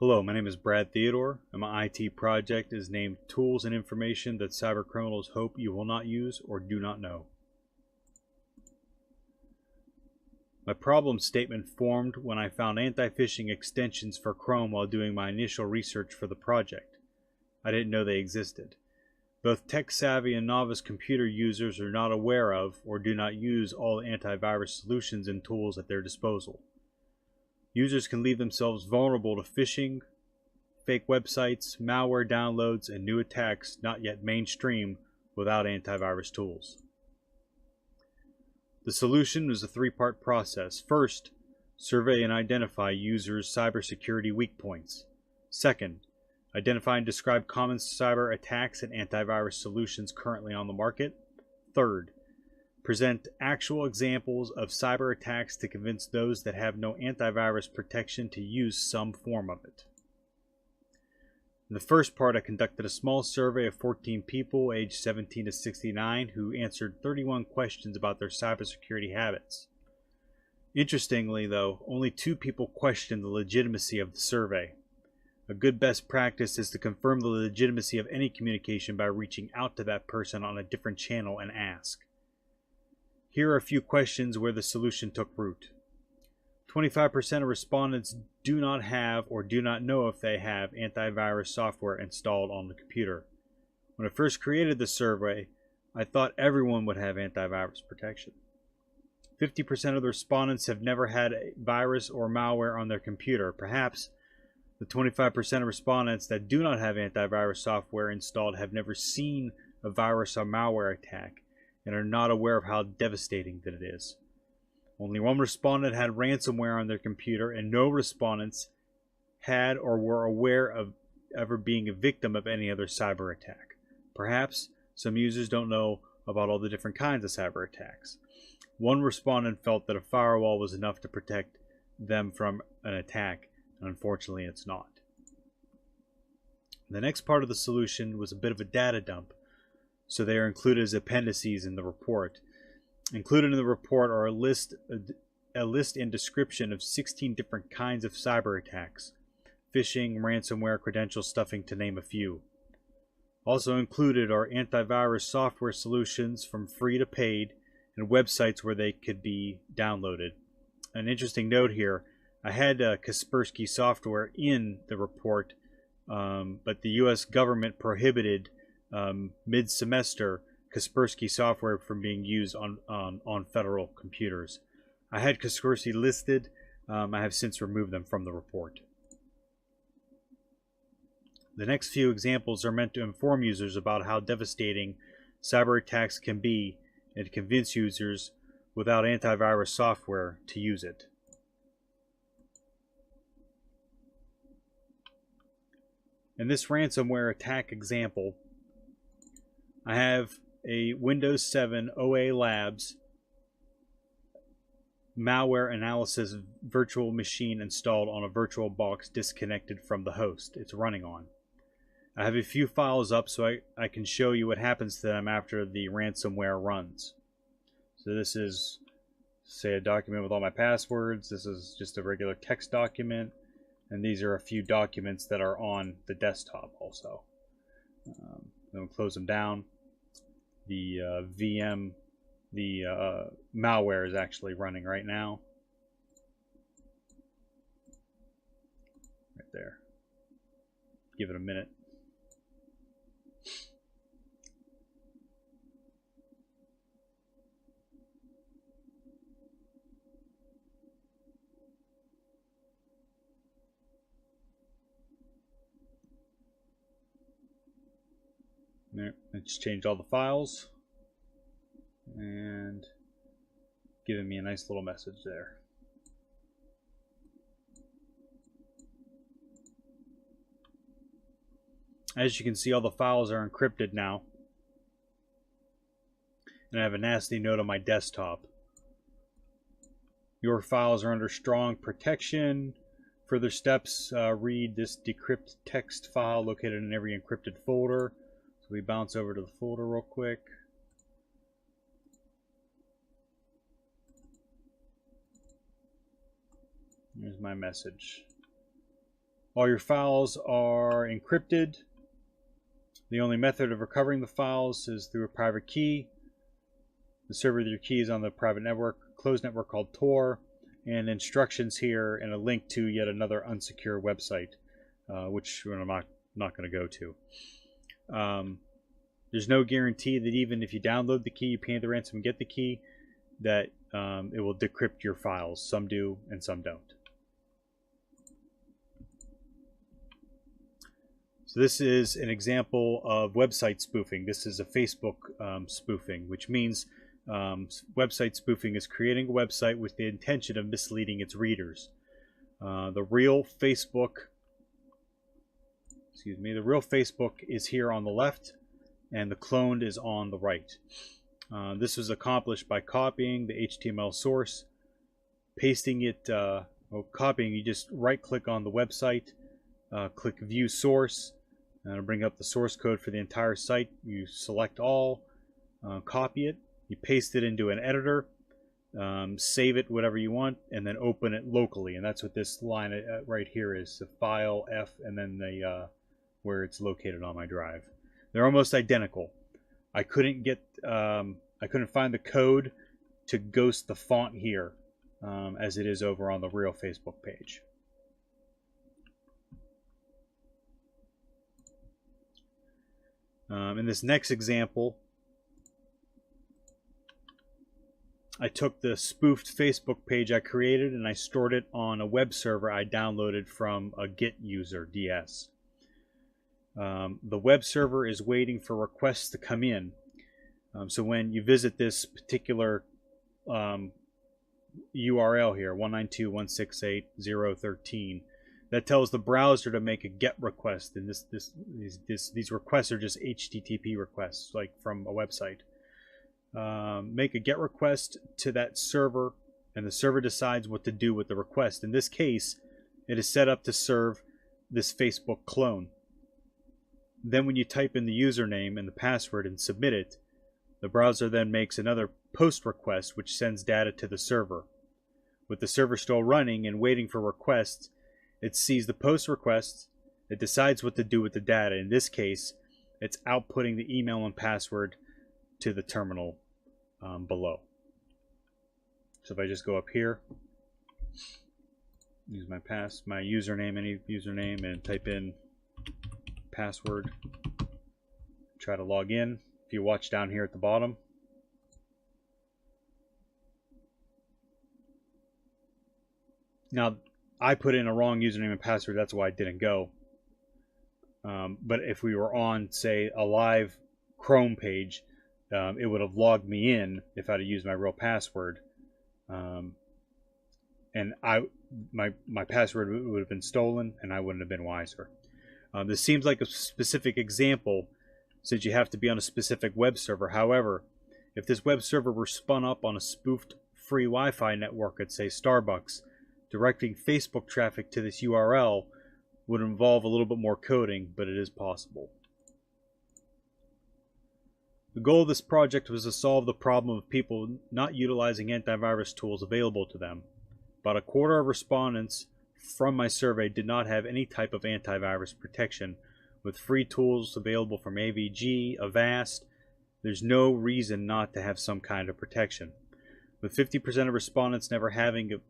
Hello, my name is Brad Theodore, and my IT project is named Tools and Information That Cybercriminals Hope You Will Not Use or Do Not Know. My problem statement formed when I found anti-phishing extensions for Chrome while doing my initial research for the project. I didn't know they existed. Both tech-savvy and novice computer users are not aware of or do not use all antivirus solutions and tools at their disposal. Users can leave themselves vulnerable to phishing, fake websites, malware downloads, and new attacks not yet mainstream without antivirus tools. The solution was a three-part process. First, survey and identify users' cybersecurity weak points. Second, identify and describe common cyber attacks and antivirus solutions currently on the market. Third, present actual examples of cyber attacks to convince those that have no antivirus protection to use some form of it. In the first part, I conducted a small survey of 14 people aged 17 to 69 who answered 31 questions about their cybersecurity habits. Interestingly, though, only 2 people questioned the legitimacy of the survey. A good best practice is to confirm the legitimacy of any communication by reaching out to that person on a different channel and ask. Here are a few questions where the solution took root. 25% of respondents do not have or do not know if they have antivirus software installed on the computer. When I first created the survey, I thought everyone would have antivirus protection. 50% of the respondents have never had a virus or malware on their computer. Perhaps the 25% of respondents that do not have antivirus software installed have never seen a virus or malware attack and are not aware of how devastating that it is. Only 1 respondent had ransomware on their computer, and no respondents had or were aware of ever being a victim of any other cyber attack. Perhaps some users don't know about all the different kinds of cyber attacks. 1 respondent felt that a firewall was enough to protect them from an attack, and unfortunately it's not. The next part of the solution was a bit of a data dump, so they are included as appendices in the report. Included in the report are a list and description of 16 different kinds of cyber attacks, phishing, ransomware, credential stuffing, to name a few. Also included are antivirus software solutions from free to paid and websites where they could be downloaded. An interesting note here, I had Kaspersky software in the report, but the U.S. government prohibited mid-semester Kaspersky software from being used on federal computers. I had Kaspersky listed. I have since removed them from the report. The next few examples are meant to inform users about how devastating cyber attacks can be and to convince users without antivirus software to use it. In this ransomware attack example, I have a Windows 7 OA Labs malware analysis virtual machine installed on a virtual box disconnected from the host it's running on. I have a few files up so I can show you what happens to them after the ransomware runs. So this is, say, a document with all my passwords. This is just a regular text document. And these are a few documents that are on the desktop also. Then we'll close them down. The VM, the malware is actually running right now. Right there. Give it a minute. There, it's changed all the files and giving me a nice little message there. As you can see, all the files are encrypted now, and I have a nasty note on my desktop. Your files are under strong protection. Further steps, read this decrypt text file located in every encrypted folder. So we bounce over to the folder real quick. Here's my message. All your files are encrypted. The only method of recovering the files is through a private key. The server with your key is on the private network, closed network called Tor, and instructions here and a link to yet another unsecure website, which I'm not going to go to. There's no guarantee that even if you download the key, you pay the ransom and get the key, that it will decrypt your files. Some do and some don't. So this is an example of website spoofing. This is a Facebook spoofing, which means website spoofing is creating a website with the intention of misleading its readers. The real Facebook is here on the left, and the cloned is on the right. This was accomplished by copying the HTML source, pasting it, copying, you just right-click on the website, click View Source, and it'll bring up the source code for the entire site. You select all, copy it, you paste it into an editor, save it whatever you want, and then open it locally. And that's what this line right here is, the file F and then the where it's located on my drive. They're almost identical. I couldn't find the code to ghost the font here as it is over on the real Facebook page. In this next example, I took the spoofed Facebook page I created and I stored it on a web server I downloaded from a Git user, DS. The web server is waiting for requests to come in. So when you visit this particular URL here, 192.168.0.13, that tells the browser to make a GET request, and these requests are just HTTP requests, like from a website. Make a GET request to that server, and the server decides what to do with the request. In this case, it is set up to serve this Facebook clone. Then when you type in the username and the password and submit it, the browser then makes another post request which sends data to the server. With the server still running and waiting for requests, it sees the post requests, it decides what to do with the data. In this case, it's outputting the email and password to the terminal below. So if I just go up here, use my username, any username, and type in password, try to log in. If you watch down here at the bottom, now I put in a wrong username and password, that's why it didn't go. But if we were on, say, a live Chrome page, it would have logged me in if I'd have used my real password, and my password would have been stolen, and I wouldn't have been wiser. This seems like a specific example, since you have to be on a specific web server. However, if this web server were spun up on a spoofed free Wi-Fi network at, say, Starbucks, directing Facebook traffic to this URL would involve a little bit more coding, but it is possible. The goal of this project was to solve the problem of people not utilizing antivirus tools available to them. About a quarter of respondents from my survey did not have any type of antivirus protection. With free tools available from AVG, Avast, there's no reason not to have some kind of protection. With 50% of respondents never having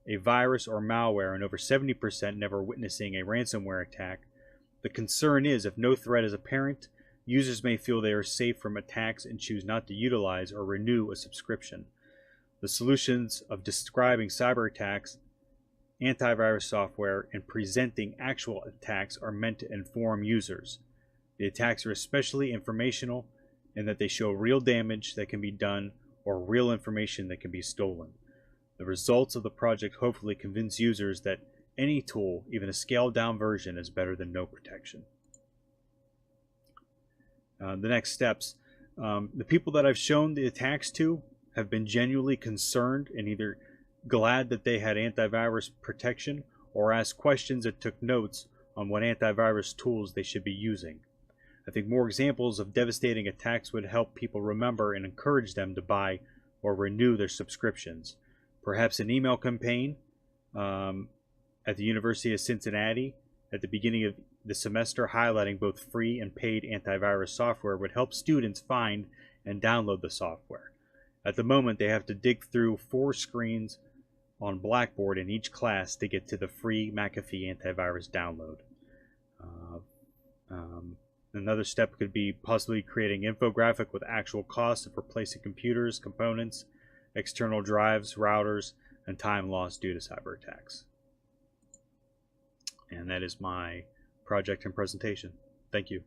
a virus or malware and over 70% never witnessing a ransomware attack, the concern is if no threat is apparent, users may feel they are safe from attacks and choose not to utilize or renew a subscription. The solutions of describing cyber attacks, antivirus software, and presenting actual attacks are meant to inform users. The attacks are especially informational in that they show real damage that can be done or real information that can be stolen. The results of the project hopefully convince users that any tool, even a scaled down version, is better than no protection. The next steps. The people that I've shown the attacks to have been genuinely concerned and either glad that they had antivirus protection or asked questions and took notes on what antivirus tools they should be using. I think more examples of devastating attacks would help people remember and encourage them to buy or renew their subscriptions. Perhaps an email campaign at the University of Cincinnati at the beginning of the semester highlighting both free and paid antivirus software would help students find and download the software. At the moment, they have to dig through 4 screens on Blackboard in each class to get to the free McAfee antivirus download. Another step could be possibly creating an infographic with actual costs of replacing computers, components, external drives, routers, and time lost due to cyber attacks. And that is my project and presentation. Thank you.